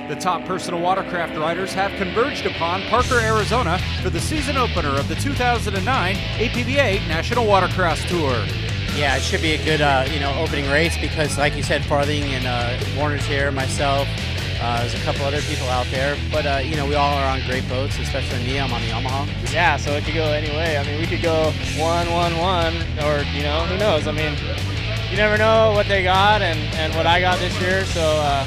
The top personal watercraft riders have converged upon Parker, Arizona for the season opener of the 2009 APBA National Watercross Tour. Yeah, it should be a good opening race because, like you said, Farthing and Warner's here, myself, there's a couple other people out there. But, we all are on great boats, especially me. I'm on the Yamaha. Yeah, so it could go any way. I mean, we could go 1-1-1 or, who knows? I mean, you never know what they got and what I got this year, so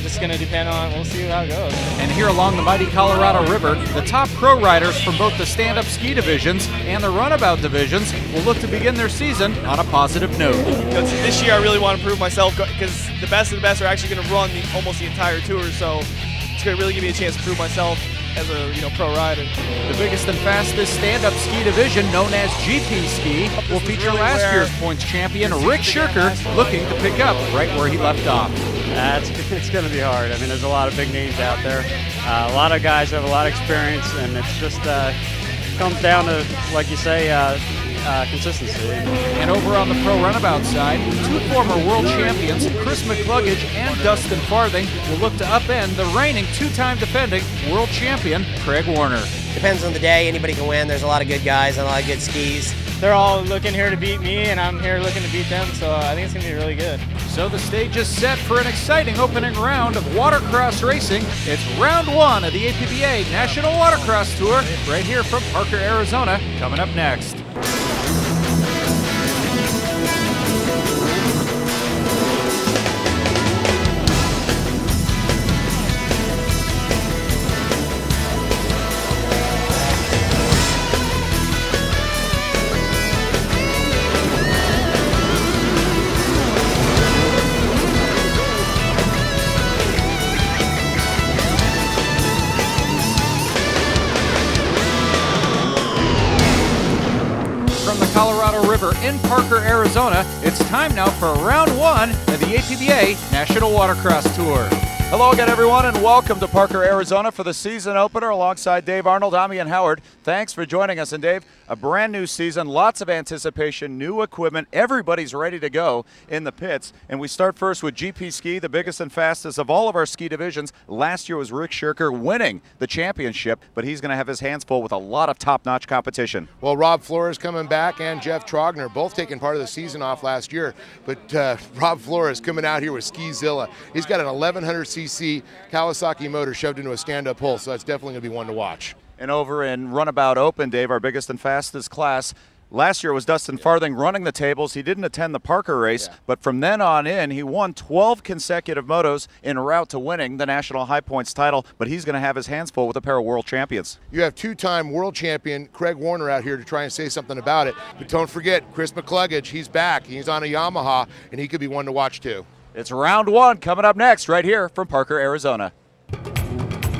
just going to depend on, we'll see how it goes. And here along the mighty Colorado River, the top pro riders from both the stand-up ski divisions and the runabout divisions will look to begin their season on a positive note. This year I really want to prove myself because the best of the best are actually going to run almost the entire tour, so it's going to really give me a chance to prove myself as a pro rider. The biggest and fastest stand-up ski division, known as GP Ski, will feature really last year's points champion Rick Shirker, looking to pick up right where he left off. It's going to be hard. I mean, there's a lot of big names out there. A lot of guys have a lot of experience, and it's just comes down to, like you say, consistency. And over on the pro runabout side, two former world champions, Chris McCluggage and Dustin Farthing, will look to upend the reigning two-time defending world champion Craig Warner. Depends on the day. Anybody can win. There's a lot of good guys and a lot of good skis. They're all looking here to beat me, and I'm here looking to beat them, so I think it's going to be really good. So the stage is set for an exciting opening round of watercross racing. It's round one of the APBA National Watercross Tour right here from Parker, Arizona, coming up next. Colorado River in Parker, Arizona, it's time now for round one of the APBA National Watercross Tour. Hello again, everyone, and welcome to Parker, Arizona for the season opener alongside Dave Arnold, Damian Howard. Thanks for joining us. And Dave, a brand new season, lots of anticipation, new equipment, everybody's ready to go in the pits. And we start first with GP Ski, the biggest and fastest of all of our ski divisions. Last year was Rick Shirker winning the championship, but he's going to have his hands full with a lot of top-notch competition. Well, Rob Flores coming back and Jeff Trogner, both taking part of the season off last year. But Rob Flores coming out here with Skizilla. He's got an 1100cc Kawasaki motor shoved into a stand-up hull, so that's definitely going to be one to watch. And over in Runabout Open, Dave, our biggest and fastest class, last year was Dustin Farthing running the tables. He didn't attend the Parker race, but from then on in, he won 12 consecutive motos en route to winning the National High Points title, but he's going to have his hands full with a pair of world champions. You have two-time world champion Craig Warner out here to try and say something about it, but don't forget Chris McCluggage. He's back. He's on a Yamaha, and he could be one to watch too. It's round one coming up next right here from Parker, Arizona.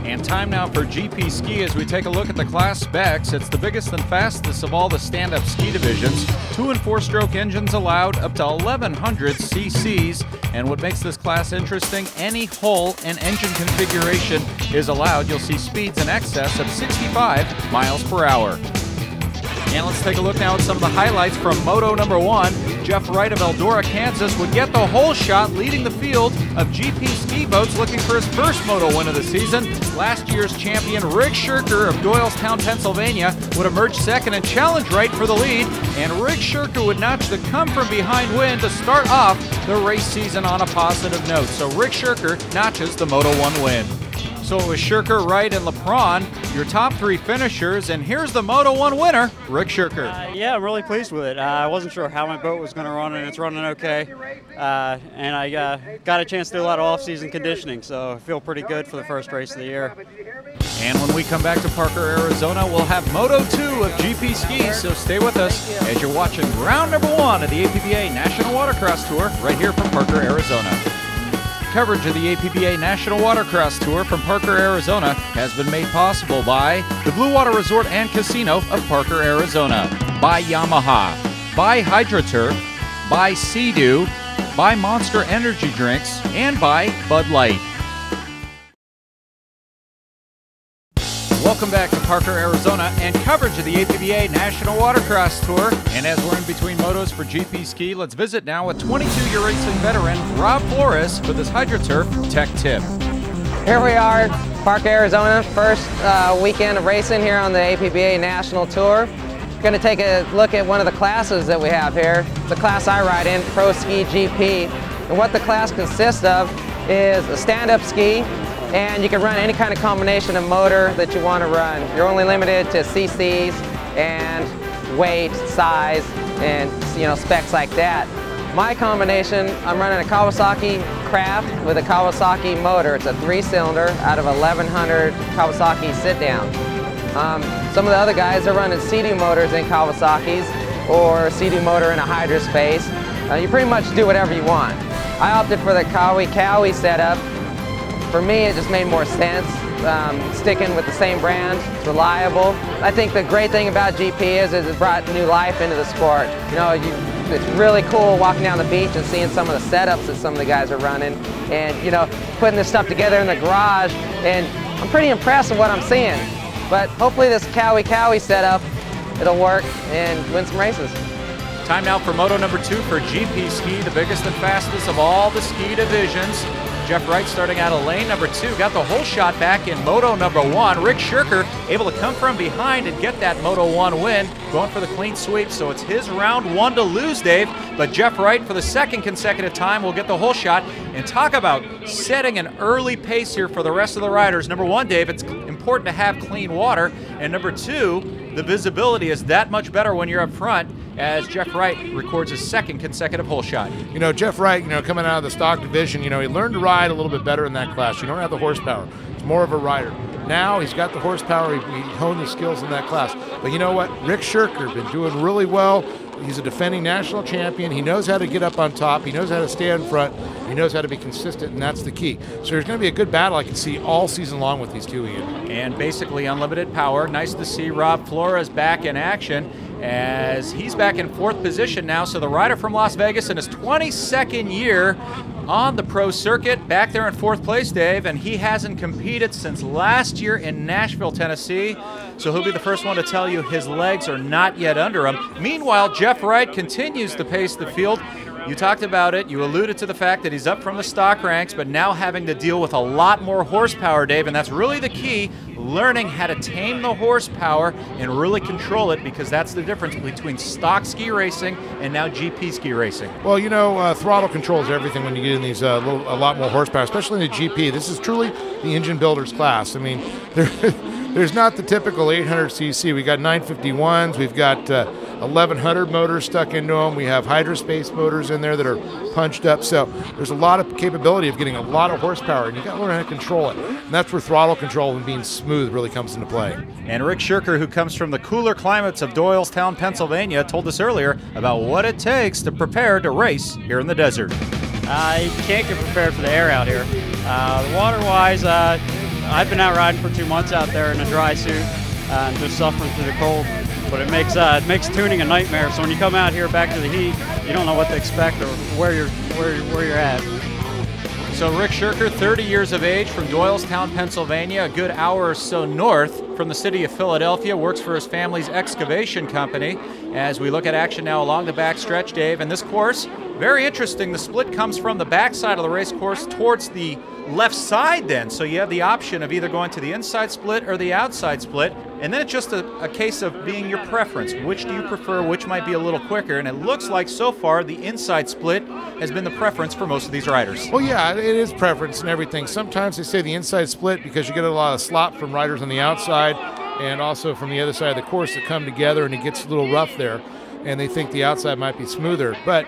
And time now for GP Ski as we take a look at the class specs. It's the biggest and fastest of all the stand-up ski divisions. 2- and 4-stroke engines allowed up to 1100 cc's. And what makes this class interesting, any hull and engine configuration is allowed. You'll see speeds in excess of 65 miles per hour. And let's take a look now at some of the highlights from Moto number 1. Jeff Wright of Eldora, Kansas would get the whole shot leading the field of GP ski boats looking for his first Moto win of the season. Last year's champion Rick Shirker of Doylestown, Pennsylvania would emerge second and challenge Wright for the lead. And Rick Shirker would notch the come-from-behind win to start off the race season on a positive note. So Rick Shirker notches the Moto 1 win. So it was Shirker, Wright, and LePron, your top three finishers, and here's the Moto 1 winner, Rick Shirker. Yeah, I'm really pleased with it. I wasn't sure how my boat was going to run, and it's running okay. And I got a chance to do a lot of off-season conditioning, so I feel pretty good for the first race of the year. And when we come back to Parker, Arizona, we'll have Moto 2 of GP Ski, so stay with us as you're watching round number 1 of the APBA National Watercross Tour right here from Parker, Arizona. Coverage of the APBA National Watercross Tour from Parker, Arizona has been made possible by the Blue Water Resort and Casino of Parker, Arizona, by Yamaha, by HydroTurf, by Sea-Doo, by Monster Energy Drinks, and by Bud Light. Welcome back to Parker, Arizona, and coverage of the APBA National Watercross Tour. And as we're in between motos for GP Ski, let's visit now with 22-year racing veteran Rob Flores for this HydroTurf Tech Tip. Here we are, Parker, Arizona, first weekend of racing here on the APBA National Tour. Going to take a look at one of the classes that we have here. The class I ride in, Pro Ski GP. And what the class consists of is a stand-up ski, and you can run any kind of combination of motor that you want to run. You're only limited to CCs and weight, size, and specs like that. My combination, I'm running a Kawasaki Craft with a Kawasaki motor. It's a 3-cylinder out of 1100 Kawasaki sit-down. Some of the other guys are running CD motors in Kawasaki's or CD motor in a Hydraspace. You pretty much do whatever you want. I opted for the Cowie setup. For me, it just made more sense, sticking with the same brand. It's reliable. I think the great thing about GP is it brought new life into the sport. It's really cool walking down the beach and seeing some of the setups that some of the guys are running, and putting this stuff together in the garage. And I'm pretty impressed with what I'm seeing. But hopefully this Cowie setup, it'll work and win some races. Time now for Moto number 2 for GP Ski, the biggest and fastest of all the ski divisions. Jeff Wright starting out of lane number 2, got the whole shot back in Moto number 1. Rick Shirker able to come from behind and get that Moto 1 win, going for the clean sweep, so it's his round 1 to lose, Dave. But Jeff Wright, for the second consecutive time, will get the whole shot. And talk about setting an early pace here for the rest of the riders. Number 1, Dave, it's important to have clean water. And number 2, the visibility is that much better when you're up front, as Jeff Wright records his second consecutive hole shot. Jeff Wright, coming out of the stock division, he learned to ride a little bit better in that class. You don't have the horsepower. It's more of a rider. Now he's got the horsepower. He honed the skills in that class. But you know what? Rick Shirker been doing really well. He's a defending national champion. He knows how to get up on top. He knows how to stay in front. He knows how to be consistent, and that's the key. So there's going to be a good battle I can see all season long with these two, Ian. And basically unlimited power. Nice to see Rob Flores back in action, as he's back in 4th position now. So the rider from Las Vegas in his 22nd year on the pro circuit, back there in 4th place, Dave, and he hasn't competed since last year in Nashville, Tennessee. So he'll be the first one to tell you his legs are not yet under him. Meanwhile, Jeff Wright continues to pace the field. You talked about it. You alluded to the fact that he's up from the stock ranks, but now having to deal with a lot more horsepower, Dave, and that's really the key, learning how to tame the horsepower and really control it, because that's the difference between stock ski racing and now GP ski racing. Well, throttle controls everything when you get in these a lot more horsepower, especially in the GP. This is truly the engine builder's class. I mean, there's not the typical 800cc. We got 951s. We've got 1100 motors stuck into them. We have Hydraspace motors in there that are punched up. So there's a lot of capability of getting a lot of horsepower, and you got to learn how to control it. And that's where throttle control and being smooth really comes into play. And Rick Shirker, who comes from the cooler climates of Doylestown, Pennsylvania, told us earlier about what it takes to prepare to race here in the desert. You can't get prepared for the air out here. Water-wise, I've been out riding for 2 months out there in a dry suit and just suffering through the cold. But it makes tuning a nightmare. So when you come out here back to the heat, you don't know what to expect or where you're at. So Rick Shirker, 30 years of age, from Doylestown, Pennsylvania, a good hour or so north from the city of Philadelphia, works for his family's excavation company. As we look at action now along the back stretch, Dave, and this course, very interesting. The split comes from the backside of the race course towards the left side then, so you have the option of either going to the inside split or the outside split, and then it's just a case of being your preference. Which do you prefer, which might be a little quicker, and it looks like so far the inside split has been the preference for most of these riders. Well, yeah, it is preference and everything. Sometimes they say the inside split because you get a lot of slop from riders on the outside and also from the other side of the course that come together, and it gets a little rough there, and they think the outside might be smoother. But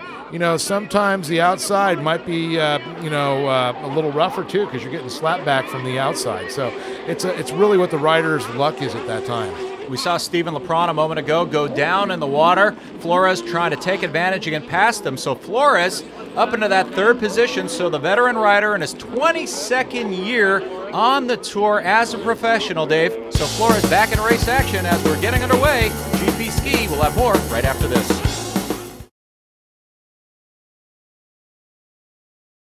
sometimes the outside might be a little rougher too, because you're getting slap back from the outside. So it's really what the rider's luck is at that time. We saw Steven LePron a moment ago go down in the water. Flores trying to take advantage and get past him. So Flores up into that 3rd position. So the veteran rider in his 22nd year on the tour as a professional, Dave. So Flores back in race action as we're getting underway. GP Ski will have more right after this.